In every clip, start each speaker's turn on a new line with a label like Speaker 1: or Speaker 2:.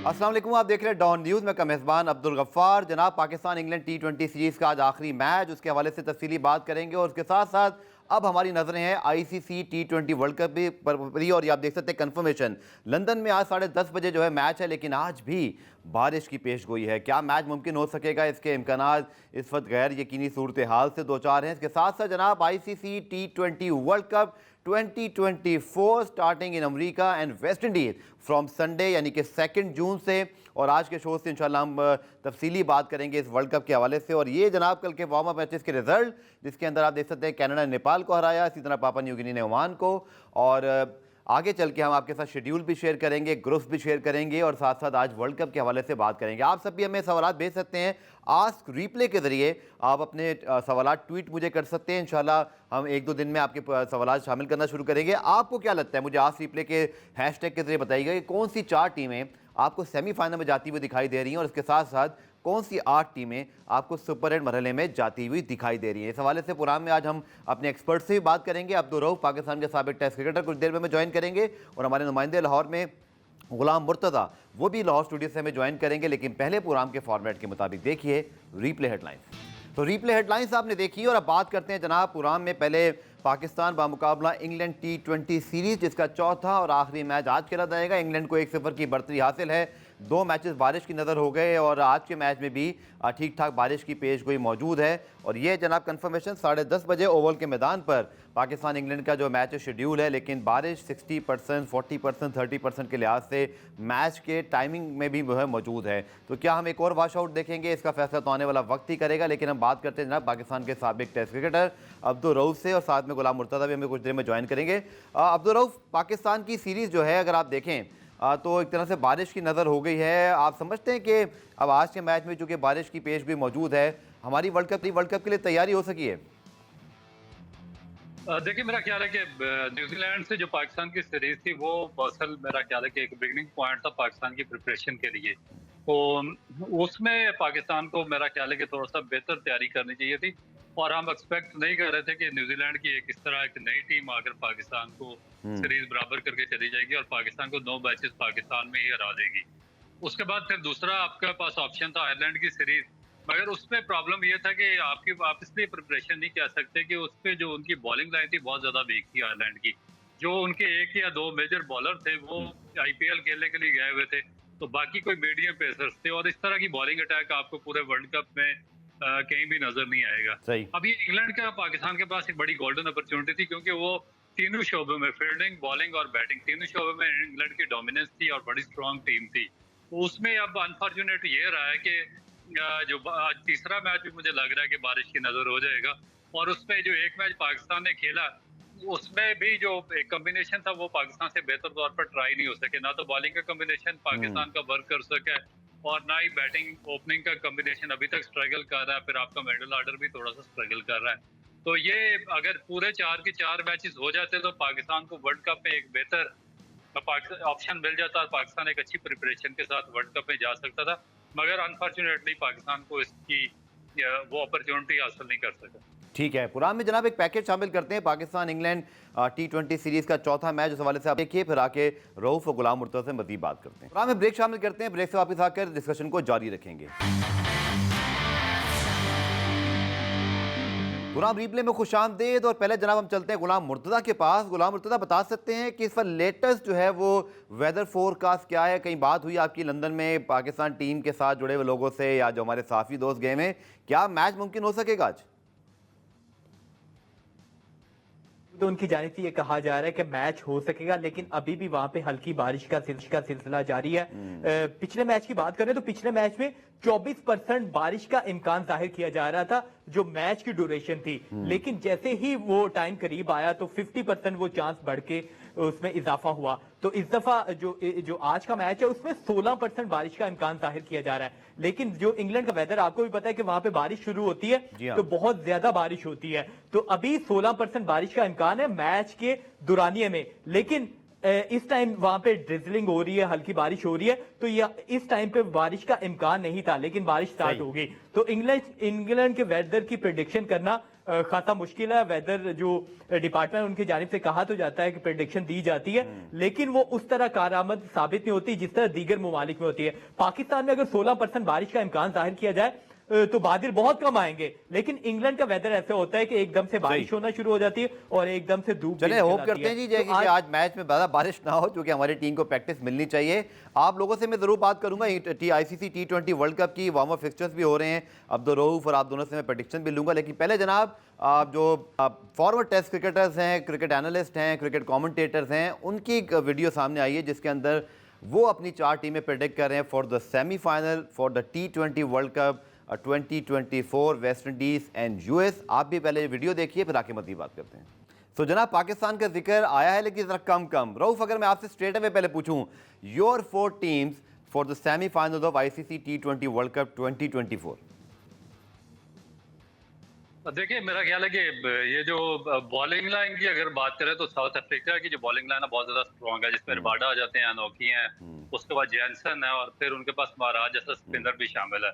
Speaker 1: अस्सलाम वालेकुम, आप देख रहे हैं डॉन न्यूज़ में का मेज़बान अब्दुल गफ्फार। जनाब, पाकिस्तान इंग्लैंड T20 सीरीज़ का आज आखिरी मैच, उसके हवाले से तफसीली बात करेंगे और उसके साथ साथ अब हमारी नज़रें हैं ICC T20 वर्ल्ड कप पर भी। और ये आप देख सकते हैं कंफर्मेशन लंदन में आज 10:30 बजे जो है मैच है, लेकिन आज भी बारिश की पेशगोई है। क्या मैच मुमकिन हो सकेगा, इसके इम्कानात इस वक्त गैर यकीनी सूरत हाल से दो चार हैं। इसके साथ साथ जनाब ICC T20 world cup 2024 starting in America and West Indies from Sunday यानी कि 2 जून से। और आज के शो से इंशाल्लाह हम तफसीली बात करेंगे इस वर्ल्ड कप के हवाले से। और ये जनाब कल के वार्म अप मैचेस के रिजल्ट, जिसके अंदर आप देख सकते हैं कनाडा ने नेपाल को हराया, इसी तरह पापा न्यू गिनी ने ओमान को। और आगे चल के हम आपके साथ शेड्यूल भी शेयर करेंगे, ग्रुप्स भी शेयर करेंगे और साथ साथ आज वर्ल्ड कप के हवाले से बात करेंगे। आप सब भी हमें सवाल भेज सकते हैं आस्क रिप्ले के ज़रिए। आप अपने सवाल ट्वीट मुझे कर सकते हैं। इंशाल्लाह हम 1-2 दिन में आपके सवाल शामिल करना शुरू करेंगे। आपको क्या लगता है, मुझे आस्क रिप्ले के हैशटैग के ज़रिए बताइएगा कि कौन सी 4 टीमें आपको सेमीफाइनल में जाती हुई दिखाई दे रही हैं और इसके साथ साथ कौन सी 8 टीमें आपको सुपर 8 मरहले में जाती हुई दिखाई दे रही हैं। इस हवाले से प्रोग्राम में आज हम अपने एक्सपर्ट से भी बात करेंगे। अब्दुल रऊफ पाकिस्तान के साबिक टेस्ट क्रिकेटर कुछ देर में हमें ज्वाइन करेंगे और हमारे नुमाइंदे लाहौर में गुलाम मुर्तज़ा वो भी लाहौर स्टूडियो से हमें ज्वाइन करेंगे। लेकिन पहले प्रोग्राम के फॉर्मेट के मुताबिक देखिए रीप्ले हेडलाइंस। तो रीप्ले हेडलाइंस आपने देखी और अब बात करते हैं जनाब प्रोग्राम में पहले पाकिस्तान बामुकाबला इंग्लैंड T20 सीरीज, जिसका चौथा और आखिरी मैच आज खेला जाएगा। इंग्लैंड को 1-0 की बढ़तरी हासिल है। 2 मैचेस बारिश की नज़र हो गए और आज के मैच में भी ठीक ठाक बारिश की पेशगोई मौजूद है। और ये जनाब कंफर्मेशन 10:30 बजे ओवल के मैदान पर पाकिस्तान इंग्लैंड का जो मैच शेड्यूल है, लेकिन बारिश 60%, 40%, 30% के लिहाज से मैच के टाइमिंग में भी जो है मौजूद है। तो क्या हम एक और वॉश आउट देखेंगे, इसका फैसला तो आने वाला वक्त ही करेगा। लेकिन हम बात करते हैं जनाब पाकिस्तान के साबिक टेस्ट क्रिकेटर अब्दुल रऊफ से और साथ में गुलाम मुर्तज़ा भी हमें कुछ देर में ज्वाइन करेंगे। अब्दुल रऊफ, पाकिस्तान की सीरीज़ जो है अगर आप देखें तो एक तरह से बारिश की नज़र हो गई है। आप समझते हैं कि अब आज के मैच में चूँकि बारिश की पेशगोई मौजूद है, हमारी वर्ल्ड कप के लिए तैयारी हो सकी है?
Speaker 2: देखिए, मेरा ख्याल है कि न्यूजीलैंड से जो पाकिस्तान की सीरीज थी वो असल मेरा ख्याल है कि एक बिगनिंग पॉइंट था पाकिस्तान की प्रिपरेशन के लिए। तो उसमें पाकिस्तान को मेरा ख्याल है कि थोड़ा सा बेहतर तैयारी करनी चाहिए थी और हम एक्सपेक्ट नहीं कर रहे थे कि न्यूजीलैंड की इस तरह एक नई टीम आकर पाकिस्तान को सीरीज बराबर करके चली जाएगी और पाकिस्तान को 9 मैचेस पाकिस्तान में ही हरा देगी। उसके बाद फिर दूसरा आपके पास ऑप्शन था आयरलैंड की सीरीज, मगर उसमें प्रॉब्लम ये था कि आप इसलिए प्रिपरेशन नहीं कह सकते कि उस पे जो उनकी बॉलिंग लाइन थी बहुत ज्यादा वीक थी आयरलैंड की। जो उनके 1 या 2 मेजर बॉलर थे वो IPL खेलने के लिए गए हुए थे, तो बाकी कोई मीडियम पेसर्स थे और इस तरह की बॉलिंग अटैक आपको पूरे वर्ल्ड कप में कहीं भी नजर नहीं आएगा।
Speaker 1: सही।
Speaker 2: अभी इंग्लैंड का पाकिस्तान के पास एक बड़ी गोल्डन अपॉर्चुनिटी थी क्योंकि वो तीनों शोबों में फील्डिंग, बॉलिंग और बैटिंग तीनों शोबों में इंग्लैंड की डोमिनेंस थी और बड़ी स्ट्रॉन्ग टीम थी। तो उसमें अब अनफॉर्चुनेट ये रहा है कि जो आज तीसरा मैच भी मुझे लग रहा है कि बारिश की नजर हो जाएगा और उसमें जो एक मैच पाकिस्तान ने खेला उसमें भी जो एक कॉम्बिनेशन था वो पाकिस्तान से बेहतर तौर पर ट्राई नहीं हो सके। ना तो बॉलिंग का कॉम्बिनेशन पाकिस्तान का वर्क कर सका है और ना ही बैटिंग ओपनिंग का कॉम्बिनेशन अभी तक स्ट्रगल कर रहा है। फिर आपका मिडिल ऑर्डर भी थोड़ा सा स्ट्रगल कर रहा है। तो ये अगर पूरे 4 के 4 मैचेस हो जाते तो पाकिस्तान को वर्ल्ड कप में एक बेहतर ऑप्शन मिल जाता और पाकिस्तान एक अच्छी प्रिपरेशन के साथ वर्ल्ड कप में जा सकता था, मगर अनफॉर्चुनेटली पाकिस्तान को इसकी वो अपॉर्चुनिटी हासिल नहीं कर सका।
Speaker 1: ठीक है, प्रोग्राम में जनाब एक पैकेज शामिल करते हैं पाकिस्तान इंग्लैंड T20 सीरीज का चौथा मैच, उस हवाले से आप देखिए, फिर आके रऊफ और गुलाम मुर्तज़ा से मज़ीद बात करते हैं। प्रोग्राम में ब्रेक शामिल करते हैं, ब्रेक से वापस आकर डिस्कशन को जारी रखेंगे। गुलाम रिप्ले में खुशामदीद। और पहले जनाब हम चलते हैं गुलाम मुर्तज़ा के पास। गुलाम मुर्तज़ा, बता सकते हैं कि इस पर लेटेस्ट जो है वो वेदर फोरकास्ट क्या है? कहीं बात हुई आपकी लंदन में पाकिस्तान टीम के साथ जुड़े हुए लोगों से या जो हमारे साफी दोस्त गए हैं, क्या मैच मुमकिन हो सकेगा आज?
Speaker 3: तो उनकी जानिब से ये कहा जा रहा है कि मैच हो सकेगा, लेकिन अभी भी वहां पे हल्की बारिश का सिलसिला जारी है। पिछले मैच की बात करें तो पिछले मैच में 24% बारिश का इम्कान जाहिर किया जा रहा था जो मैच की ड्यूरेशन थी, लेकिन जैसे ही वो टाइम करीब आया तो 50% वो चांस बढ़ के उसमें इजाफा हुआ। तो इस दफा जो आज का मैच है उसमें 16% बारिश का इम्कान जाहिर किया जा रहा है। लेकिन जो इंग्लैंड का वेदर, आपको भी पता है कि वहां पे बारिश शुरू होती है तो बहुत ज्यादा बारिश होती है। तो अभी 16% बारिश का इम्कान है मैच के दौरानिये में, लेकिन इस टाइम वहां पे ड्रिजलिंग हो रही है, हल्की बारिश हो रही है, तो ये इस टाइम पे बारिश का इम्कान नहीं था, लेकिन बारिश स्टार्ट हो गई। तो इंग्लैंड के वेदर की प्रेडिक्शन करना खासा मुश्किल है। वेदर जो डिपार्टमेंट उनकी जानिब से कहा तो जाता है कि प्रेडिक्शन दी जाती है, लेकिन वो उस तरह कारआमद साबित नहीं होती जिस तरह दीगर ममालिक में होती है। पाकिस्तान में अगर 16% बारिश का इम्कान जाहिर किया जाए तो बादल बहुत कम आएंगे, लेकिन इंग्लैंड का वेदर ऐसा होता है कि एकदम से बारिश होना शुरू हो जाती है और एकदम से धूप।
Speaker 1: चलिए होप करते हैं जी कि आज मैच में ज़्यादा बारिश ना हो, क्योंकि हमारी टीम को प्रैक्टिस मिलनी चाहिए। आप लोगों से मैं जरूर बात करूंगा। ICC T20 वर्ल्ड कप की वार्म अप फिक्चर्स भी हो रहे हैं, अब्दुल रऊफ और आप दोनों से मैं प्रेडिक्शन भी लूंगा। लेकिन पहले जनाब, आप जो फॉरवर्ड टेस्ट क्रिकेटर्स हैं, क्रिकेट एनालिस्ट हैं, क्रिकेट कॉमेंटेटर्स हैं, उनकी एक वीडियो सामने आई है जिसके अंदर वो अपनी 4 टीमें प्रेडिक्ट कर रहे हैं for the semifinal for the T20 world cup 2024 West Indies and US। आप भी पहले वीडियो देखिए, फिर आके मज़ीद बात करते हैं। तो जनाब, पाकिस्तान का जिक्र आया है लेकिन जरा कम। रऊफ, अगर मैं आपसे स्ट्रेट अवे पहले पूछूं, your 4 teams for the semifinal of ICC T20 world cup 2024।
Speaker 2: देखिए, मेरा ख्याल है कि ये जो बॉलिंग लाइन की अगर बात करें तो साउथ अफ्रीका की जो बॉलिंग लाइन है बहुत ज्यादा स्ट्रॉन्ग है, जिसमें रबाडा आ जाते हैं, अनोखी हैं, उसके बाद जैनसन है और फिर उनके पास महाराज जैसा स्पिनर भी शामिल है।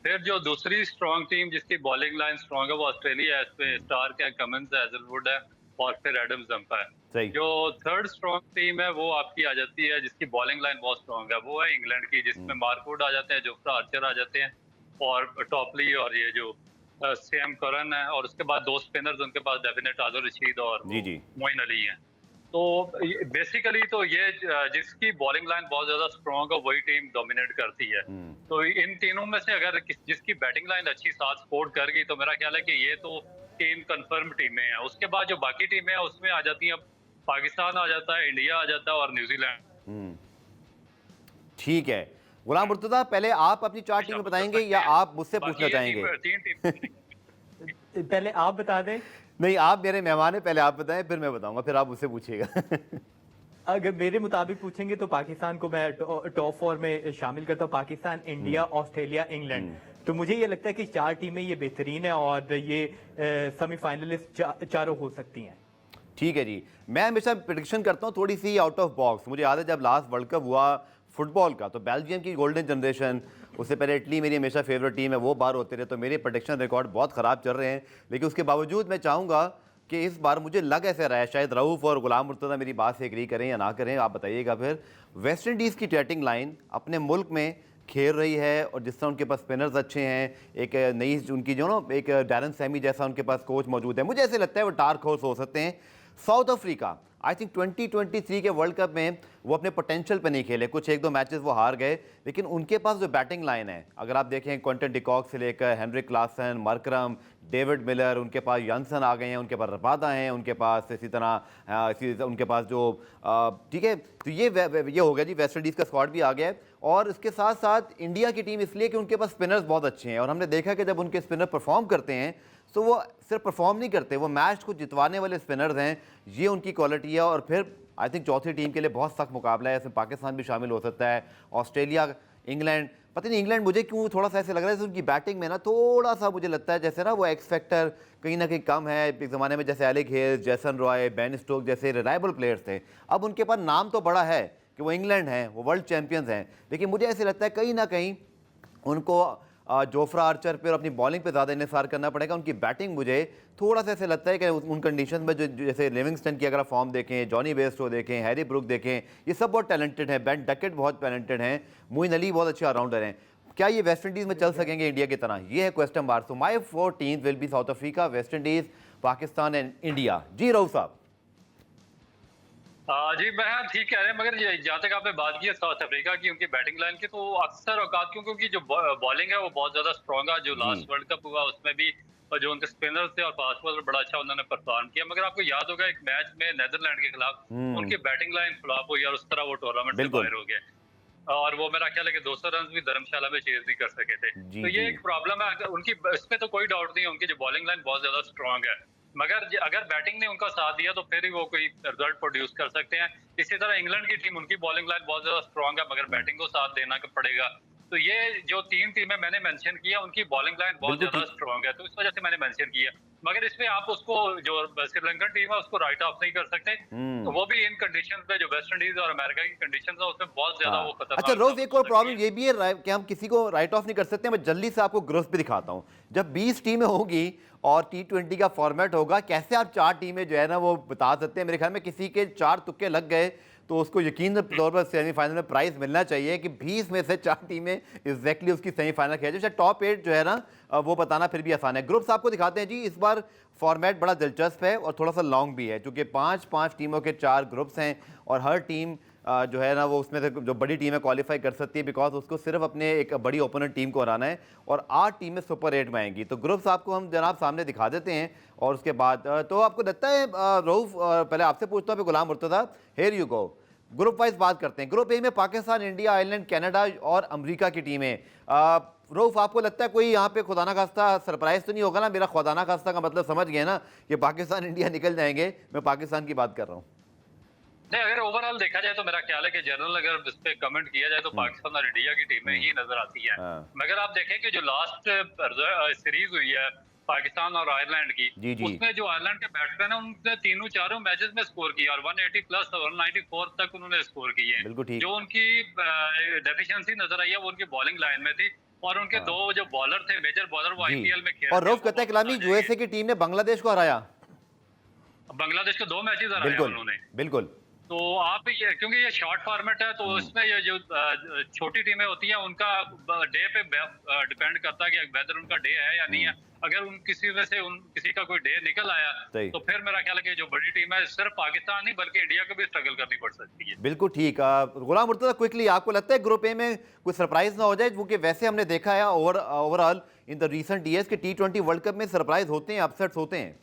Speaker 2: फिर जो दूसरी स्ट्रॉन्ग टीम जिसकी बॉलिंग लाइन स्ट्रॉन्ग है वो ऑस्ट्रेलिया है, इसमें स्टार्क है, कमिंस है, हेजलवुड है और फिर एडम जंपा है। जो थर्ड स्ट्रॉन्ग टीम है वो आपकी आ जाती है जिसकी बॉलिंग लाइन बहुत स्ट्रॉन्ग है, वो है इंग्लैंड की, जिसमें मार्कवुड आ जाते हैं, जोफ्रा आर्चर आ जाते हैं और टॉपली और ये जो सैम करन है, और उसके बाद 2 स्पिनर्स उनके पास डेफिनेट आदिल रशीद और मोइन अली हैं। तो बेसिकली तो ये जिसकी बॉलिंग लाइन बहुत ज्यादा स्ट्रॉन्ग है वही टीम डोमिनेट करती है। तो इन तीनों में से अगर जिसकी बैटिंग लाइन अच्छी साथ सपोर्ट कर गई तो मेरा ख्याल है कि ये तो टीम कंफर्म टीमें हैं। उसके बाद जो बाकी टीमें हैं उसमें आ जाती हैं, पाकिस्तान आ जाता है, इंडिया आ जाता है और न्यूजीलैंड।
Speaker 1: ठीक है गुलाम मुर्तजा, पहले आप अपनी 4 टीमें बताएंगे या आप मुझसे पूछना चाहेंगे?
Speaker 2: 3 टीम
Speaker 3: पहले आप बता दें।
Speaker 1: नहीं, आप मेरे मेहमान हैं, पहले आप बताएं फिर मैं बताऊंगा, फिर आप मुझसे पूछिएगा।
Speaker 3: अगर मेरे मुताबिक पूछेंगे तो पाकिस्तान को मैं टॉप 4 में शामिल करता हूँ। Pakistan, India, Australia, England. तो मुझे ये लगता है कि 4 टीमें ये बेहतरीन है और ये सेमीफाइनलिस्ट चारों हो सकती हैं।
Speaker 1: ठीक है जी, मैं हमेशा प्रेडिक्शन करता हूँ थोड़ी सी आउट ऑफ बॉक्स। मुझे याद है जब लास्ट वर्ल्ड कप हुआ फुटबॉल का, तो बेल्जियम की गोल्डन जनरेशन, उससे पहले इटली मेरी हमेशा फेवरेट टीम है, वो बाहर होते रहे, तो मेरे प्रेडिक्शन रिकॉर्ड बहुत ख़राब चल रहे हैं। लेकिन उसके बावजूद मैं चाहूँगा कि इस बार मुझे लग ऐसा रहा है, शायद रऊफ और गुलाम मुर्तज़ा मेरी बात से एग्री करें या ना करें, आप बताइएगा। फिर वेस्ट इंडीज़ की बैटिंग लाइन अपने मुल्क में खेल रही है और जिस तरह उनके पास स्पिनर्स अच्छे हैं, एक नई उनकी जो ना एक डैरन सैमी जैसा उनके पास कोच मौजूद है, मुझे ऐसे लगता है वो डार्क हॉर्स हो सकते हैं। साउथ अफ्रीका आई थिंक 2023 के वर्ल्ड कप में वो अपने पोटेंशियल पे नहीं खेले, कुछ 1-2 मैचेस वो हार गए, लेकिन उनके पास जो बैटिंग लाइन है, अगर आप देखें क्विंटन डिकॉक से लेकर Heinrich Klaasen, Markram, David Miller, उनके पास यंसन आ गए हैं, उनके पास रबादा हैं, उनके पास इसी तरह उनके पास जो ठीक है, तो ये हो गया जी, वेस्ट इंडीज़ का स्क्वाड भी आ गया है। और इसके साथ साथ इंडिया की टीम इसलिए कि उनके पास स्पिनर्स बहुत अच्छे हैं और हमने देखा कि जब उनके स्पिनर परफॉर्म करते हैं तो वो सिर्फ परफॉर्म नहीं करते, वो मैच को जितवाने वाले स्पिनर्स हैं, ये उनकी क्वालिटी है। और फिर आई थिंक चौथी टीम के लिए बहुत सख्त मुकाबला है, इसमें पाकिस्तान भी शामिल हो सकता है, ऑस्ट्रेलिया, इंग्लैंड। पता नहीं इंग्लैंड मुझे क्यों थोड़ा सा ऐसे लग रहा है उनकी बैटिंग में ना थोड़ा सा मुझे लगता है जैसे ना वो एक्स फैक्टर कहीं ना कहीं कम है। एक ज़माने में जैसे एलेक हेल्स, जैसन रॉय, बेन स्टोक जैसे रिलायबल प्लेयर्स थे, अब उनके पास नाम तो बड़ा है कि वो इंग्लैंड हैं, वो वर्ल्ड चैंपियंस हैं, लेकिन मुझे ऐसे लगता है कहीं ना कहीं उनको जोफ्रा आर्चर पे और अपनी बॉलिंग पे ज़्यादा इन्हेसार करना पड़ेगा। उनकी बैटिंग मुझे थोड़ा सा ऐसे लगता है कि उन कंडीशन में जो जैसे लिविंगस्टन की अगर फॉर्म देखें, जॉनी बेस्टो देखें, हैरी ब्रुक देखें, ये सब बहुत टैलेंटेड हैं, बेन डकेट बहुत टैलेंटेड हैं, मोइन अली बहुत अच्छे ऑलराउंडर हैं। क्या ये वेस्ट इंडीज़ में चल सकेंगे इंडिया की तरह? ये है question mark. So my 4 teams will be South Africa, West Indies, Pakistan and India. जी रऊफ साहब।
Speaker 2: जी मैं ठीक कह रहे हैं, मगर जहाँ तक आपने बात की है साउथ अफ्रीका की, उनकी बैटिंग लाइन की, तो अक्सर औकात क्योंकि उनकी जो बॉलिंग है वो बहुत ज्यादा स्ट्रॉन्ग है। जो लास्ट वर्ल्ड कप हुआ उसमें भी जो उनके स्पिनर्स थे और फास्ट बॉलर बड़ा अच्छा उन्होंने परफॉर्म किया, मगर आपको याद होगा एक मैच में नेदरलैंड के खिलाफ उनकी बैटिंग लाइन फ्लॉप हुई और उस तरह वो टूर्नामेंट से बाहर हो गए और वो मेरा ख्याल है कि 200 रन भी धर्मशाला में चेज नहीं कर सके थे। तो ये एक प्रॉब्लम है उनकी, इसमें तो कोई डाउट नहीं है, उनकी जो बॉलिंग लाइन बहुत ज्यादा स्ट्रॉन्ग है, मगर अगर बैटिंग ने उनका साथ दिया तो फिर ही वो कोई रिजल्ट प्रोड्यूस कर सकते हैं। इसी तरह इंग्लैंड की टीम, उनकी बॉलिंग लाइन बहुत ज्यादा स्ट्रॉन्ग है, मगर बैटिंग को साथ देना पड़ेगा। तो ये जो 3 टीमें मैंने मेंशन किया उनकी बॉलिंग लाइन बहुत ज्यादा स्ट्रॉन्ग है, तो इस वजह से मैंने मेंशन किया। मगर इसमें आप उसको जो श्रीलंकन टीम है उसको राइट ऑफ नहीं कर सकते, तो वो भी इन कंडीशंस में जो वेस्ट इंडीज और अमेरिका की कंडीशंस है उसमें बहुत ज्यादा वो खतरनाक।
Speaker 1: अच्छा रोज, एक और प्रॉब्लम ये भी है कि हम किसी को राइट ऑफ नहीं कर सकते। मैं जल्दी से आपको ग्रुप्स भी दिखाता हूँ। जब 20 टीमें होंगी और T20 का फॉर्मेट होगा, कैसे आप 4 टीमें जो है ना वो बता सकते हैं? मेरे ख्याल में किसी के 4 तुक्के लग गए तो उसको यकीन तौर पर सेमीफाइनल में प्राइज मिलना चाहिए कि 20 में से 4 टीमें एग्जैक्टली उसकी सेमीफाइनल खेल जाए। टॉप 8 जो है ना वो बताना फिर भी आसान है। ग्रुप्स आपको दिखाते हैं जी। इस बार फॉर्मेट बड़ा दिलचस्प है और थोड़ा सा लॉन्ग भी है, क्योंकि 5-5 टीमों के 4 ग्रुप्स हैं और हर टीम जो है ना वो उसमें से जो बड़ी टीम है क्वालिफाई कर सकती है, बिकॉज उसको सिर्फ अपने एक बड़ी ओपोनेंट टीम को हराना है और 8 टीमें सुपर 8 में आएंगी। तो ग्रुप्स आपको हम जनाब सामने दिखा देते हैं और उसके बाद तो आपको लगता है रऊफ, पहले आपसे पूछता हूँ Ghulam Murtaza, here you go. Group wise बात करते हैं। ग्रुप ए में पाकिस्तान, इंडिया, आयरलैंड, कनाडा और अमेरिका की टीमें। रऊफ, आपको लगता है कोई यहाँ पे खुदा ना खास्ता सरप्राइज तो नहीं होगा ना? मेरा खुदा ना खास्ता का मतलब समझ गए ना कि पाकिस्तान इंडिया निकल जाएंगे, मैं पाकिस्तान की बात कर रहा हूँ।
Speaker 2: नहीं, अगर ओवरऑल देखा जाए तो मेरा ख्याल है कि जनरल अगर इस पे कमेंट किया जाए तो पाकिस्तान और इंडिया की टीमें ही नजर आती है। मगर आप देखें कि जो लास्ट सीरीज हुई है पाकिस्तान और आयरलैंड की,
Speaker 1: जी जी।
Speaker 2: उसमें जो आयरलैंड के बैट्समैन है उनने तीनों चारों मैचेस में स्कोर किया और 180 प्लस 194 तक उन्होंने स्कोर किए।
Speaker 1: बिल्कुल ठीक।
Speaker 2: जो उनकी डेफिशिएंसी नजर आई है वो उनकी बॉलिंग लाइन में थी और उनके दो जो बॉलर थे, मेजर बॉलर, वो आईपीएल में खेल
Speaker 1: और रऊफ कहता है कलामी यूएसए की टीम ने बांग्लादेश को हराया।
Speaker 2: बांग्लादेश को 2 मैचेस हराए उन्होंने।
Speaker 1: बिल्कुल।
Speaker 2: तो आप ये, क्योंकि ये शॉर्ट फॉर्मेट है तो इसमें ये जो छोटी टीमें होती हैं उनका डे पे डिपेंड करता है कि वेदर उनका डे है या नहीं है। अगर उन किसी में से किसी का कोई डे निकल आया तो फिर मेरा ख्याल है कि जो बड़ी टीम है सिर्फ पाकिस्तान नहीं बल्कि इंडिया को भी स्ट्रगल करनी पड़ सकती है।
Speaker 1: बिल्कुल ठीक। गुलाम मुर्तज़ा, क्विकली आपको लगता है ग्रुप ए में कोई सरप्राइज ना हो जाए? क्योंकि वैसे हमने देखा है overall in the recent years कि T20 वर्ल्ड कप में सरप्राइज होते हैं, अपसेट्स होते हैं।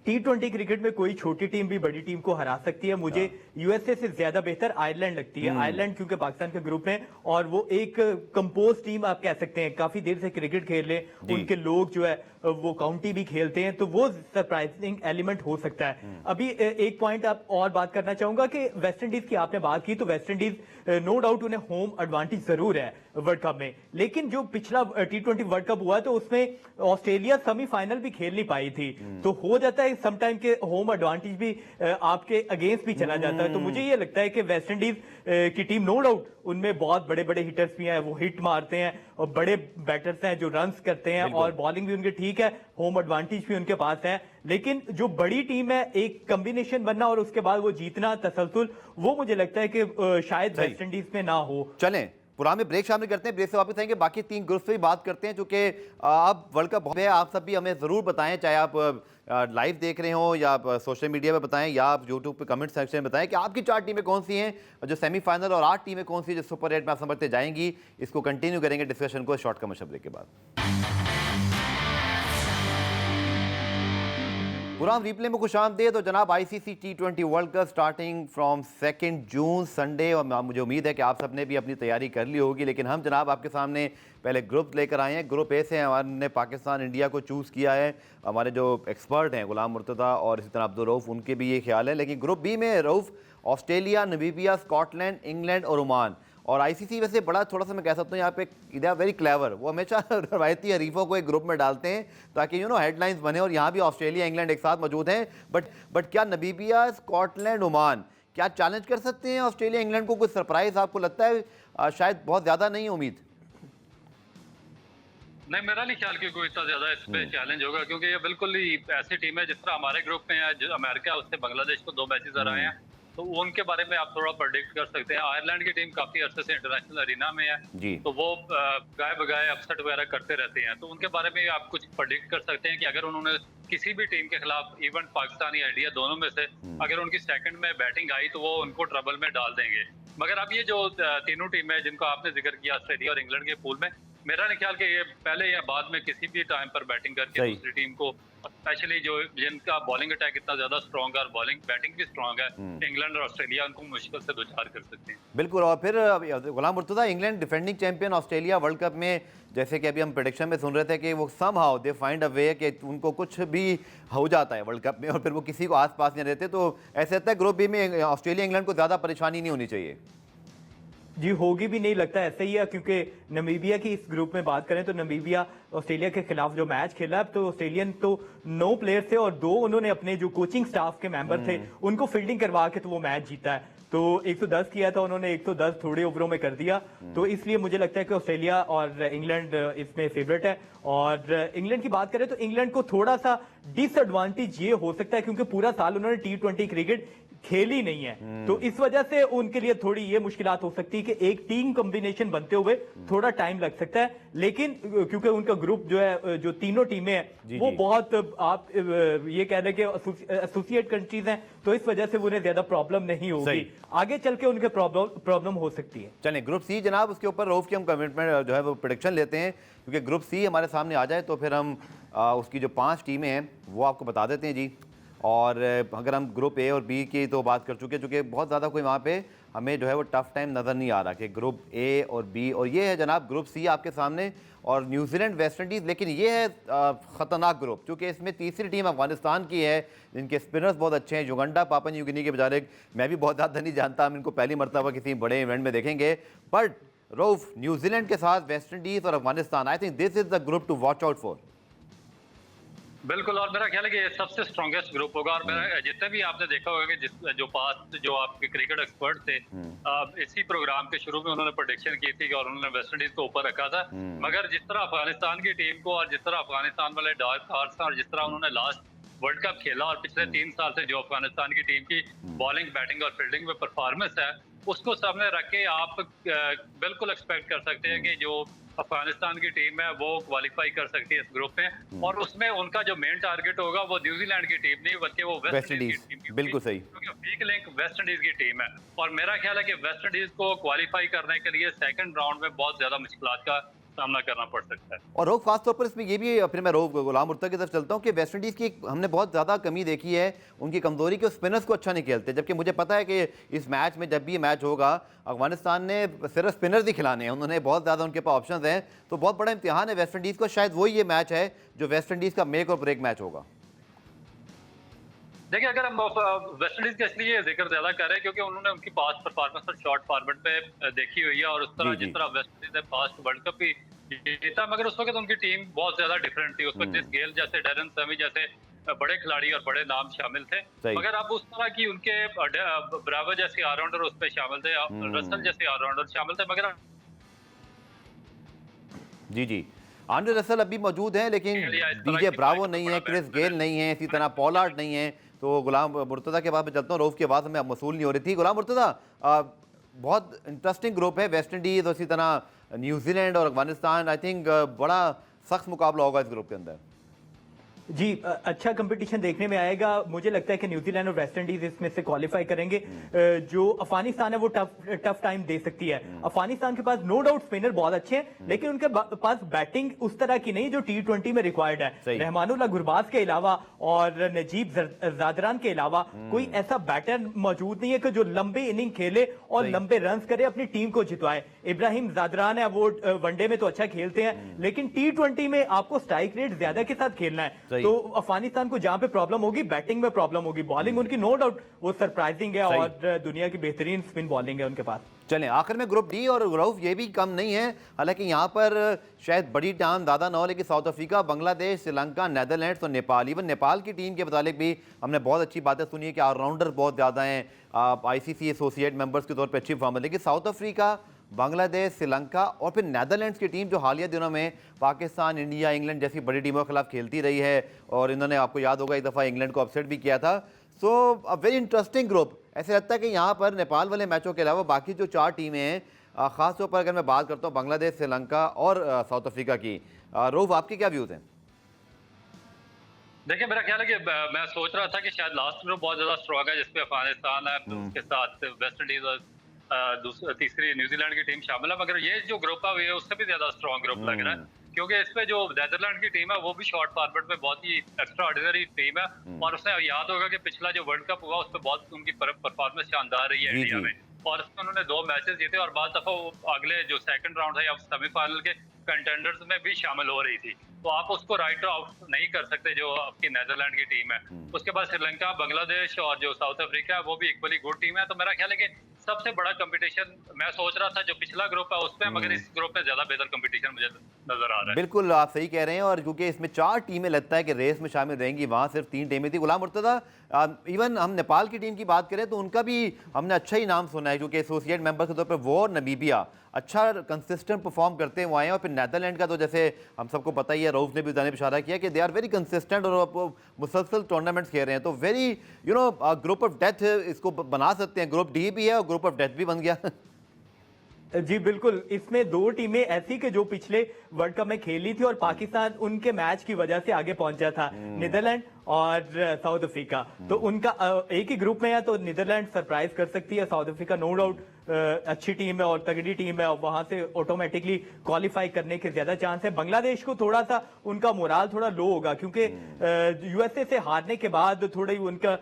Speaker 3: T20 क्रिकेट में कोई छोटी टीम भी बड़ी टीम को हरा सकती है। मुझे यूएसए से ज्यादा बेहतर आयरलैंड लगती है। आयरलैंड क्योंकि पाकिस्तान के ग्रुप में और वो एक कंपोज टीम आप कह सकते हैं, काफी देर से क्रिकेट खेल ले, उनके लोग जो है वो काउंटी भी खेलते हैं, तो वो सरप्राइजिंग एलिमेंट हो सकता है। अभी एक पॉइंट आप और बात करना चाहूंगा कि वेस्ट इंडीज की आपने बात की, तो वेस्ट इंडीज नो डाउट उन्हें होम एडवांटेज जरूर है वर्ल्ड कप में, लेकिन जो पिछला T20 वर्ल्ड कप हुआ तो उसमें ऑस्ट्रेलिया सेमीफाइनल भी खेल नहीं पाई थी। तो हो जाता है समटाइम के होम एडवांटेज भी आपके अगेंस्ट भी चला जाता है। तो मुझे ये लगता है कि वेस्ट इंडीज की टीम नो डाउट उनमें बहुत बड़े बड़े हिटर्स भी हैं, वो हिट मारते हैं और बड़े बैटर्स हैं जो रन्स करते हैं और बॉलिंग भी उनकी ठीक है, होम एडवांटेज भी उनके पास है। लेकिन जो बड़ी टीम है, एक कॉम्बिनेशन बनना और उसके बाद वो जीतना तसलसल, वो मुझे लगता है कि शायद वेस्ट इंडीज में ना हो।
Speaker 1: चलें पुराने ब्रेक शामिल करते हैं, ब्रेक से वापस आएंगे, बाकी 3 ग्रुप से भी बात करते हैं, क्योंकि अब वर्ल्ड कप है। आप सब भी हमें ज़रूर बताएं, चाहे आप लाइव देख रहे हो या आप सोशल मीडिया पे बताएं या आप यूट्यूब पे कमेंट सेक्शन में बताएं कि आपकी 4 टीमें कौन सी हैं जो सेमीफाइनल और 8 टीमें कौन सी जो सुपर 8 में आप समझते जाएंगी। इसको कंटिन्यू करेंगे डिस्कशन को शॉर्ट कमर्शियल ब्रेक के बाद। गुलाम, रिप्ले में खुशामदीद। तो जनाब ICC T20 world cup starting from 2 June Sunday, और मुझे उम्मीद है कि आप सबने भी अपनी तैयारी कर ली होगी, लेकिन हम जनाब आपके सामने पहले ग्रुप लेकर आए हैं। ग्रुप ए से हमने पाकिस्तान इंडिया को चूज़ किया है। हमारे जो एक्सपर्ट हैं गुलाम मुर्तज़ा और इसी तरह अब्दुल रऊफ, उनके भी ये ख्याल है। लेकिन ग्रुप बी में Rauf Australia, Namibia, Scotland, England और ओमान। और ICC वैसे बड़ा थोड़ा सा मैं कह सकता हूँ यहाँ पे दे आर वेरी क्लेवर, वो हमेशा रवायती हरीफों को एक ग्रुप में डालते हैं ताकि हेडलाइंस बने, और यहाँ भी ऑस्ट्रेलिया, इंग्लैंड एक साथ मौजूद हैं। बट क्या नमीबिया, स्कॉटलैंड, ओमान क्या चैलेंज कर सकते हैं ऑस्ट्रेलिया, इंग्लैंड को? कुछ सरप्राइज आपको लगता है? शायद बहुत ज़्यादा नहीं उम्मीद।
Speaker 2: नहीं, मेरा नहीं ख्याल कि कोई इतना ज्यादा इस पे चैलेंज होगा, क्योंकि ये बिल्कुल ही ऐसी टीम है जिस तरह हमारे ग्रुप में है, जो अमेरिका उससे बांग्लादेश को 2 मैचेस हराए हैं, तो उनके बारे में आप थोड़ा प्रेडिक्ट कर सकते हैं। आयरलैंड की टीम काफी अरसे से इंटरनेशनल अरीना में है, तो वो गाय बगाए अपसेट वगैरह करते रहते हैं, तो उनके बारे में आप कुछ प्रेडिक्ट कर सकते हैं कि अगर उन्होंने किसी भी टीम के खिलाफ, इवन पाकिस्तान या इंडिया दोनों में से, अगर उनकी सेकंड में बैटिंग आई तो वो उनको ट्रबल में डाल देंगे। मगर अब ये जो तीनों टीमें जिनको आपने जिक्र किया, ऑस्ट्रेलिया और इंग्लैंड के पूल में, मेरा नहीं ख्याल कि ये पहले या बाद में किसी भी टाइम पर बैटिंग करके दूसरी टीम को, स्पेशली जो जिनका बॉलिंग अटैक इतना ज्यादा स्ट्रॉन्ग है और बॉलिंग बैटिंग भी स्ट्रॉन्ग है, इंग्लैंड और ऑस्ट्रेलिया, उनको मुश्किल से 2 चार कर सकते हैं।
Speaker 1: बिल्कुल। और फिर Ghulam Murtaza, England defending champion, Australia world cup में, जैसे कि अभी हम प्रेडिक्शन में सुन रहे थे कि वो समहाउ दे फाइंड अ वे कि उनको कुछ भी हो जाता है वर्ल्ड कप में और फिर वो किसी को आस पास नहीं रहते, तो ऐसे लगता है ग्रुप बी में ऑस्ट्रेलिया, इंग्लैंड को ज़्यादा परेशानी नहीं होनी चाहिए।
Speaker 3: जी, होगी भी नहीं, लगता ऐसा ही है, क्योंकि नमीबिया की इस ग्रुप में बात करें तो नमीबिया ऑस्ट्रेलिया के खिलाफ जो मैच खेला, तो ऑस्ट्रेलियन तो 9 प्लेयर थे और 2 उन्होंने अपने जो कोचिंग स्टाफ के मेंबर थे उनको फील्डिंग करवा के तो वो मैच जीता है। तो 110 किया था उन्होंने, 110 थोड़े ओवरों में कर दिया। तो इसलिए मुझे लगता है कि ऑस्ट्रेलिया और इंग्लैंड इसमें फेवरेट है। और इंग्लैंड की बात करें तो इंग्लैंड को थोड़ा सा डिसएडवांटेज ये हो सकता है क्योंकि पूरा साल उन्होंने T20 क्रिकेट खेली नहीं है, तो इस वजह से उनके लिए थोड़ी ये मुश्किलात हो सकती है कि एक टीम कॉम्बिनेशन बनते हुए थोड़ा टाइम लग सकता है। लेकिन क्योंकि उनका ग्रुप जो है, जो तीनों टीमें हैं वो बहुत, आप ये कह रहे हैं कि एसोसिएट कंट्रीज हैं, तो इस वजह से उन्हें ज्यादा प्रॉब्लम नहीं होगी, आगे चल के उनके प्रॉब्लम हो सकती है।
Speaker 1: चलें ग्रुप सी जनाब, उसके ऊपर रऊफ की हम कमिटमेंट जो है वो प्रेडिक्शन लेते हैं, क्योंकि ग्रुप सी हमारे सामने आ जाए तो फिर हम उसकी जो 5 टीमें हैं वो आपको बता देते हैं जी। और अगर हम ग्रुप ए और बी की तो बात कर चुके हैं, चूँकि बहुत ज़्यादा कोई वहाँ पे हमें जो है वो टफ टाइम नज़र नहीं आ रहा कि ग्रुप ए और बी, और ये है जनाब ग्रुप सी आपके सामने, और न्यूजीलैंड वेस्ट इंडीज़। लेकिन ये है ख़तरनाक ग्रुप, क्योंकि इसमें तीसरी टीम अफगानिस्तान की है जिनके स्पिनर्स बहुत अच्छे हैं। युगांडा पापुआ न्यू गिनी के बजाय मैं भी बहुत ज़्यादा नहीं जानता, हम इनको पहली मरतबा किसी बड़े इवेंट में देखेंगे। बट रऊफ, न्यूजीलैंड के साथ वेस्ट इंडीज़ और Afghanistan, I think this is the group to watch out for.
Speaker 2: बिल्कुल, और मेरा ख्याल है कि ये सबसे स्ट्रॉन्गेस्ट ग्रुप होगा। और मेरा जितने भी आपने देखा होगा कि जो आपके क्रिकेट एक्सपर्ट थे, इसी प्रोग्राम के शुरू में उन्होंने प्रेडिक्शन की थी और उन्होंने वेस्ट इंडीज को ऊपर रखा था। मगर जिस तरह अफगानिस्तान की टीम को और जिस तरह अफगानिस्तान वाले डार्क हॉर्स और जिस तरह उन्होंने लास्ट वर्ल्ड कप खेला और पिछले 3 साल से जो अफगानिस्तान की टीम की बॉलिंग, बैटिंग और फील्डिंग में परफॉर्मेंस है, उसको सामने रख के आप बिल्कुल एक्सपेक्ट कर सकते हैं कि जो अफगानिस्तान की टीम है वो क्वालिफाई कर सकती है इस ग्रुप में। और उसमें उनका जो मेन टारगेट होगा वो न्यूजीलैंड की टीम नहीं बल्कि वो वेस्ट इंडीज की टीम।
Speaker 1: बिल्कुल सही,
Speaker 2: क्योंकि वीक लिंक वेस्ट इंडीज की टीम है। और मेरा ख्याल है कि वेस्ट इंडीज को क्वालिफाई करने के लिए सेकंड राउंड में बहुत ज्यादा मुश्किलात का सामना करना पड़ सकता है।
Speaker 1: और रोक खास तौर पर इसमें ये भी, फिर मैं रोक गुलाम मुर्तज़ा की तरफ चलता हूँ कि वेस्ट इंडीज़ की हमने बहुत ज़्यादा कमी देखी है, उनकी कमजोरी के स्पिनर्स को अच्छा नहीं खेलते। जबकि मुझे पता है कि इस मैच में, जब भी ये मैच होगा, अफगानिस्तान ने सिर्फ स्पिनर्स ही खिलाने हैं, उन्होंने बहुत ज़्यादा उनके पास ऑप्शंस हैं, तो बहुत बड़ा इम्तिहान है वेस्ट इंडीज़ को। शायद वही ये मैच है जो वेस्ट इंडीज़ का मेक और ब्रेक मैच होगा।
Speaker 2: देखिए, अगर हम वेस्ट इंडीज का इसलिए जिक्र ज्यादा कर रहे हैं क्योंकि उन्होंने उनकी पास्ट परफॉर्मेंस और शॉर्ट फॉर्मेट पे देखी हुई है, और उस तरह जिस तरह वेस्ट इंडीज ने पास्ट वर्ल्ड कप भी जीता, मगर उस वक्त उनकी टीम बहुत ज्यादा डिफरेंट थी। उस वक्त क्रिस गेल जैसे, डैरेन समी जैसे बड़े खिलाड़ी और बड़े नाम शामिल थे, मगर अब उस तरह की उनके ब्रावो जैसे ऑलराउंडर उस पर शामिल थे, रसल जैसे ऑलराउंडर शामिल थे। मगर जी
Speaker 1: आंद्रे रसल अभी मौजूद हैं, लेकिन डीजे ब्रावो नहीं है, क्रिस गेल नहीं है, इसी तरह पॉलार्ड नहीं है। तो गुलाम मुर्तज़ा के बाद मैं चलता हूँ, रऊफ की आवाज़ में मसूल नहीं हो रही थी। गुलाम मुर्तज़ा, बहुत इंटरेस्टिंग ग्रुप है वेस्ट इंडीज़ और इसी तरह न्यूजीलैंड और अफगानिस्तान। आई थिंक बड़ा सख्त मुकाबला होगा इस ग्रुप के अंदर।
Speaker 3: जी, अच्छा कंपटीशन देखने में आएगा। मुझे लगता है कि न्यूजीलैंड और वेस्ट इंडीज इसमें से क्वालिफाई करेंगे। जो अफगानिस्तान है वो टफ टाइम दे सकती है। अफगानिस्तान के पास नो डाउट स्पिनर बहुत अच्छे हैं, लेकिन उनके पास बैटिंग उस तरह की नहीं जो T20 में रिक्वायर्ड है। रहमानुल्लाह गुरबाज के अलावा और नजीब जादरान के अलावा कोई ऐसा बैटर मौजूद नहीं है कि जो लंबे इनिंग खेले और लंबे रन करे, अपनी टीम को जितवाए। इब्राहिम जादरान है, वो वनडे में तो अच्छा खेलते हैं, लेकिन T20 में आपको स्ट्राइक रेट ज्यादा के साथ खेलना है। तो अफगानिस्तान को जहां पे प्रॉब्लम होगी, बैटिंग में प्रॉब्लम होगी। बॉलिंग उनकी नो डाउट वो सरप्राइजिंग है और दुनिया की बेहतरीन स्पिन बॉलिंग है उनके पास।
Speaker 1: चलें आखिर में ग्रुप डी, और रऊफ ये भी कम नहीं है, हालांकि यहाँ पर शायद बड़ी टाइम ज़्यादा ना हो, लेकिन south Africa, Bangladesh, Sri Lanka, Netherlands और नेपाल, इवन नेपाल की टीम के मुतालिक भी हमने बहुत अच्छी बातें सुनी है कि ऑलराउंडर बहुत ज़्यादा हैं, ICC एसोसिएट मेंबर्स के तौर पर अच्छी फॉर्म है। लेकिन साउथ अफ्रीका, बांग्लादेश, श्रीलंका और फिर नेदरलैंड्स की टीम जो हालिया दिनों में पाकिस्तान, इंडिया, इंग्लैंड जैसी बड़ी टीमों के खिलाफ खेलती रही है, और इन्होंने, आपको याद होगा, एक दफ़ा इंग्लैंड को अपसेट भी किया था। सो अ वेरी इंटरेस्टिंग ग्रुप। ऐसे लगता है कि यहाँ पर नेपाल वाले मैचों के अलावा बाकी जो 4 टीमें हैं, ख़ासतौर पर अगर मैं बात करता हूँ बांग्लादेश, श्रीलंका और साउथ अफ्रीका की, रऊफ आपके क्या व्यूज़ हैं?
Speaker 2: देखिए, मेरा ख्याल है कि मैं सोच रहा था कि शायद लास्ट ग्रुप बहुत ज्यादा स्ट्रॉन्ग है, जिसपे अफगानिस्तान है, उसके साथ वेस्ट इंडीज और तीसरी न्यूजीलैंड की टीम शामिल है। मगर ये जो ग्रुप है उससे भी ज्यादा स्ट्रॉन्ग ग्रुप लग रहा है, क्योंकि इसमें जो नेदरलैंड की टीम है वो भी शॉर्ट फॉर्मेट में बहुत ही एक्स्ट्रा ऑर्डिनरी टीम है। और उसमें याद होगा कि पिछला जो वर्ल्ड कप हुआ उसमें बहुत उनकी परफॉर्मेंस शानदार रही है इंडिया में, और उसमें उन्होंने 2 मैचेस जीते, और बाद दफा वो अगले जो सेकंड राउंड है या सेमीफाइनल के कंटेंडर्स में भी शामिल हो रही थी। तो आप उसको राइट आउट नहीं कर सकते जो आपकी नेदरलैंड की टीम है। उसके बाद श्रीलंका, बांग्लादेश और जो साउथ अफ्रीका है वो भी इक्वली गुड टीम है। तो मेरा ख्याल है कि सबसे बड़ा कंपटीशन मैं सोच रहा था जो पिछला ग्रुप है उसमें, मगर इस ग्रुप में ज्यादा बेहतर कंपटीशन मुझे नजर आ रहा है।
Speaker 1: बिल्कुल आप सही कह रहे हैं, और क्योंकि इसमें 4 टीमें लगता है कि रेस में शामिल रहेंगी, वहाँ सिर्फ 3 टीमें थी। गुलाम मुर्तज़ा, इवन हम नेपाल की टीम की बात करें तो उनका भी हमने अच्छा ही नाम सुना है, क्योंकि एसोसिएट मेंबर के तौर पर वो और नमीबिया अच्छा कंसिस्टेंट परफॉर्म करते हुए आए हैं। और फिर नीदरलैंड का तो जैसे हम सबको पता ही है, रऊफ ने भी जाने इशारा किया कि दे आर वेरी कंसिस्टेंट और वो मुसलसल टूर्नामेंट्स खेल रहे हैं। तो वेरी ग्रुप ऑफ डेथ इसको बना सकते हैं। ग्रुप डी भी है और ग्रुप ऑफ डेथ भी बन गया।
Speaker 3: जी बिल्कुल, इसमें 2 टीमें ऐसी कि जो पिछले वर्ल्ड कप में खेली थी और पाकिस्तान उनके मैच की वजह से आगे पहुंचा था, नीदरलैंड और साउथ अफ्रीका। तो उनका एक ही ग्रुप में है, तो नीदरलैंड सरप्राइज कर सकती है। साउथ अफ्रीका नो डाउट अच्छी टीम है और तगड़ी टीम है और वहां से ऑटोमेटिकली क्वालिफाई करने के ज्यादा चांस है। बांग्लादेश को थोड़ा सा उनका मोराल थोड़ा लो होगा, क्योंकि यूएसए से हारने के बाद थोड़ा ही उनका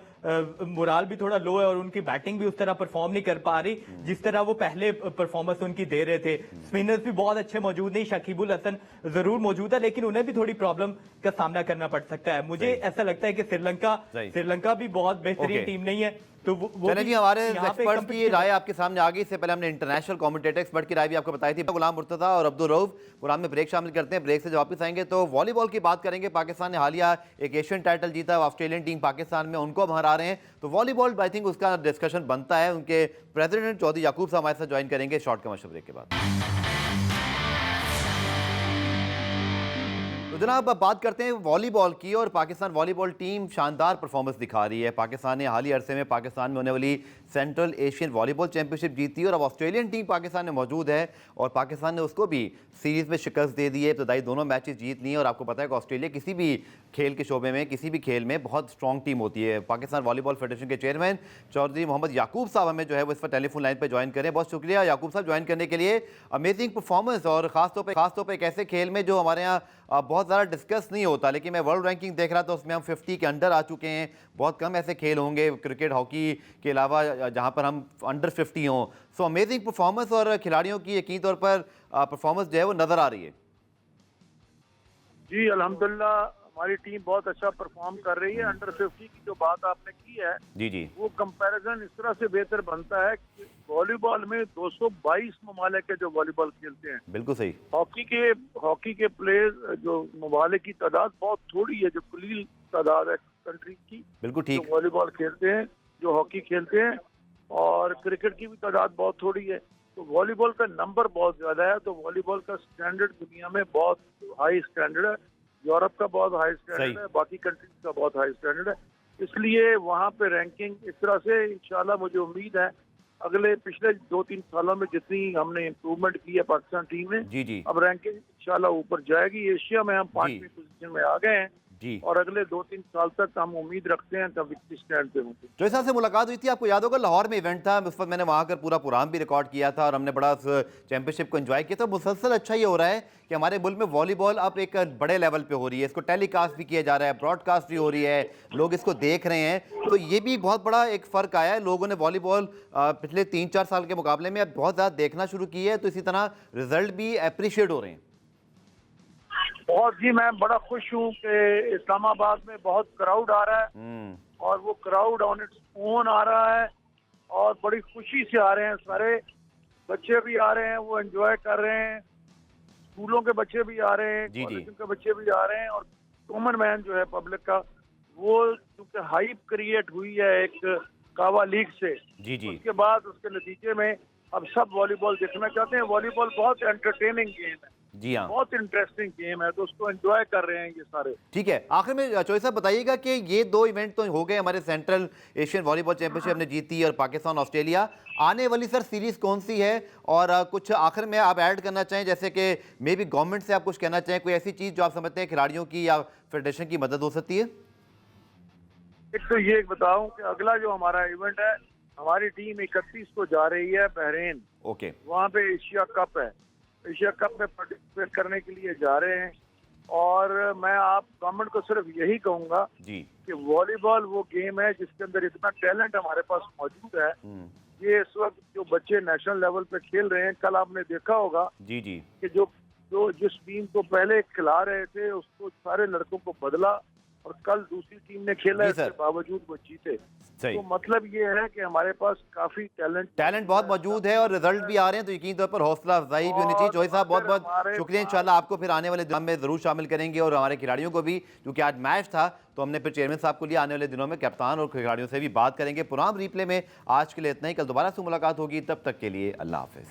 Speaker 3: मोराल भी थोड़ा लो है और उनकी बैटिंग भी उस तरह परफॉर्म नहीं कर पा रही जिस तरह वो पहले परफॉर्मेंस उनकी दे रहे थे। स्पिनर्स भी बहुत अच्छे मौजूद नहीं, शकीबुल हसन जरूर मौजूद है, लेकिन उन्हें भी थोड़ी प्रॉब्लम का सामना करना पड़ सकता है। मुझे ऐसा लगता है कि श्रीलंका भी बहुत बेहतरीन टीम नहीं है। तो वो
Speaker 1: जी, हमारे एक्सपर्ट्स की राय आपके सामने आ गई। इससे पहले हमने इंटरनेशनल कमेंटेटर एक्सपर्ट की राय भी आपको बताई थी। गुलाम मुर्तज़ा और अब्दुल रऊफ, प्रोग्राम में ब्रेक शामिल करते हैं। ब्रेक से जब वापस आएंगे तो वॉलीबॉल की बात करेंगे। पाकिस्तान ने हालिया एक एशियन टाइटल जीता, ऑस्ट्रेलियन टीम पाकिस्तान में, उनको हम हरा रहे हैं। तो वॉलीबॉल आई थिंक उसका डिस्कशन बनता है। उनके प्रेसिडेंट चौधरी याकूब साहब हमारे साथ ज्वाइन करेंगे शॉर्ट कमर्शियल ब्रेक के बाद। तो जनाब अब बात करते हैं वॉलीबॉल की, और पाकिस्तान वॉलीबॉल टीम शानदार परफॉर्मेंस दिखा रही है। पाकिस्तान ने हाल ही अरसे में पाकिस्तान में होने वाली सेंट्रल एशियन वॉलीबॉल चैंपियनशिप जीती और अब ऑस्ट्रेलियन टीम पाकिस्तान में मौजूद है और पाकिस्तान ने उसको भी सीरीज़ में शिकस्त दे दी है। इब्तदाई दोनों मैचेस जीत ली हैं और आपको पता है कि ऑस्ट्रेलिया किसी भी खेल के शोबे में, किसी भी खेल में बहुत स्ट्रॉन्ग टीम होती है। पाकिस्तान वॉलीबॉल फेडरेशन के चेयरमैन चौधरी मोहम्मद याकूब साहब हमें जो है वो इस पर टेलीफोन लाइन पर ज्वाइन करें। बहुत शुक्रिया याकूब साहब ज्वाइन करने के लिए। अमेजिंग परफॉर्मेंस, और खासतौर पर एक ऐसे खेल में जो हमारे यहाँ बहुत ज़्यादा डिस्कस नहीं होता, लेकिन मैं वर्ल्ड रैंकिंग देख रहा था उसमें हम 50 के अंडर आ चुके हैं। बहुत कम ऐसे खेल होंगे क्रिकेट हॉकी के अलावा जहां पर हम अंडर 50 हों। सो अमेजिंग परफॉर्मेंस और खिलाड़ियों की यकीन तौर पर परफॉर्मेंस जो है वो नज़र आ रही है।
Speaker 4: जी अल्हम्दुलिल्लाह हमारी टीम बहुत अच्छा परफॉर्म कर रही है। अंडर 50 की जो बात आपने की है
Speaker 1: जी
Speaker 4: वो कंपैरिजन इस तरह से बेहतर बनता है कि वॉलीबॉल में 222 ममालिक है जो वॉलीबॉल खेलते हैं।
Speaker 1: बिल्कुल सही।
Speaker 4: हॉकी के प्लेयर जो ममालिक की तादाद बहुत थोड़ी है, जो कलील तादाद है कंट्री की
Speaker 1: बिल्कुल ठीक,
Speaker 4: जो वॉलीबॉल खेलते हैं, जो हॉकी खेलते हैं, और क्रिकेट की भी तादाद बहुत थोड़ी है। तो वॉलीबॉल का नंबर बहुत ज्यादा है। तो वॉलीबॉल का स्टैंडर्ड दुनिया में बहुत हाई स्टैंडर्ड है। यूरोप का बहुत हाई स्टैंडर्ड है, बाकी कंट्रीज का बहुत हाई स्टैंडर्ड है। इसलिए वहाँ पे रैंकिंग इस तरह से इंशाल्लाह मुझे उम्मीद है अगले पिछले 2-3 सालों में जितनी हमने इम्प्रूवमेंट की है पाकिस्तान टीम ने,
Speaker 1: जी
Speaker 4: अब रैंकिंग इंशाल्लाह ऊपर जाएगी। एशिया में हम 5वीं पोजीशन में आ गए हैं
Speaker 1: जी,
Speaker 4: और अगले 2-3 साल तक हम उम्मीद रखते हैं तब इस स्टैंड पे होंगे।
Speaker 1: जो साहब से मुलाकात हुई थी, आपको याद होगा लाहौर में इवेंट था, उस वक्त मैंने वहाँ कर पूरा प्रोग्राम भी रिकॉर्ड किया था और हमने बड़ा चैंपियनशिप को एंजॉय किया था। मुसलसल अच्छा ये हो रहा है कि हमारे मुल्क में वॉलीबॉल अब एक बड़े लेवल पे हो रही है। इसको टेलीकास्ट भी किया जा रहा है, ब्रॉडकास्ट भी हो रही है, लोग इसको देख रहे हैं। तो ये भी बहुत बड़ा एक फ़र्क आया है। लोगों ने वॉलीबॉल पिछले 3-4 साल के मुकाबले में अब बहुत ज़्यादा देखना शुरू की है। तो इसी तरह रिजल्ट भी अप्रिशिएट हो रहे हैं।
Speaker 4: बहुत जी, मैं बड़ा खुश हूँ कि इस्लामाबाद में बहुत क्राउड आ रहा है और वो crowd on its on a रहा है और बड़ी खुशी से आ रहे हैं। सारे बच्चे भी आ रहे हैं, वो एंजॉय कर रहे हैं। स्कूलों के बच्चे भी आ रहे हैं, कॉलेजों के बच्चे भी आ रहे हैं और कॉमन मैन जो है पब्लिक का, वो क्योंकि हाइप क्रिएट हुई है एक कावा लीग से, उसके बाद उसके नतीजे में अब सब वॉलीबॉल देखना चाहते हैं। वॉलीबॉल बहुत एंटरटेनिंग गेम है,
Speaker 1: जी हाँ,
Speaker 4: बहुत इंटरेस्टिंग गेम है, तो उसको एंजॉय कर रहे हैं ये सारे।
Speaker 1: ठीक है, आखिर में चौधरी साहब बताइएगा कि ये 2 इवेंट तो हो गए, हमारे सेंट्रल एशियन वॉलीबॉल चैंपियनशिप हमने जीती और पाकिस्तान ऑस्ट्रेलिया। आने वाली सर सीरीज कौन सी है? और कुछ आखिर में आप ऐड करना चाहें, जैसे कि मे बी गवर्नमेंट से आप कुछ कहना चाहें, कोई ऐसी चीज़ जो आप समझते हैं खिलाड़ियों की या फेडरेशन की मदद हो सकती है?
Speaker 4: एक तो ये बताऊं कि अगला जो हमारा इवेंट है, हमारी टीम 31 को जा रही है बहरीन।
Speaker 1: ओके,
Speaker 4: वहाँ पे एशिया कप है, एशिया कप में पार्टिसिपेट करने के लिए जा रहे हैं। और मैं आप गवर्नमेंट को सिर्फ यही कहूंगा
Speaker 1: जी
Speaker 4: कि वॉलीबॉल वो गेम है जिसके अंदर इतना टैलेंट हमारे पास मौजूद है। ये इस वक्त जो बच्चे नेशनल लेवल पे खेल रहे हैं, कल आपने देखा होगा
Speaker 1: जी
Speaker 4: कि जो जिस टीम को पहले खिला रहे थे उसको सारे लड़कों को बदला और कल दूसरी टीम ने खेला,
Speaker 1: जी
Speaker 4: इसके
Speaker 1: सर।
Speaker 4: बावजूद वो जीते।
Speaker 1: सही।
Speaker 4: तो मतलब ये है कि हमारे पास काफी
Speaker 1: टैलेंट बहुत मौजूद है और रिजल्ट भी आ रहे हैं, तो यकीन तौर पर हौसला अफजाई भी होनी चाहिए।
Speaker 4: और
Speaker 1: चौधरी साहब बहुत
Speaker 4: अगर
Speaker 1: बहुत
Speaker 4: हमारे
Speaker 1: शुक्रिया।
Speaker 4: पास-
Speaker 1: इंशाल्लाह आपको फिर आने वाले दिनों में ज़रूर शामिल करेंगे और हमारे खिलाड़ियों को भी, क्योंकि आज मैच था तो हमने फिर चेयरमैन साहब को लिया। आने वाले दिनों में कप्तान और खिलाड़ियों से भी बात करेंगे। प्रोग्राम रिप्ले में आज के लिए इतना ही। कल दोबारा से मुलाकात होगी, तब तक के लिए अल्लाह हाफिज़।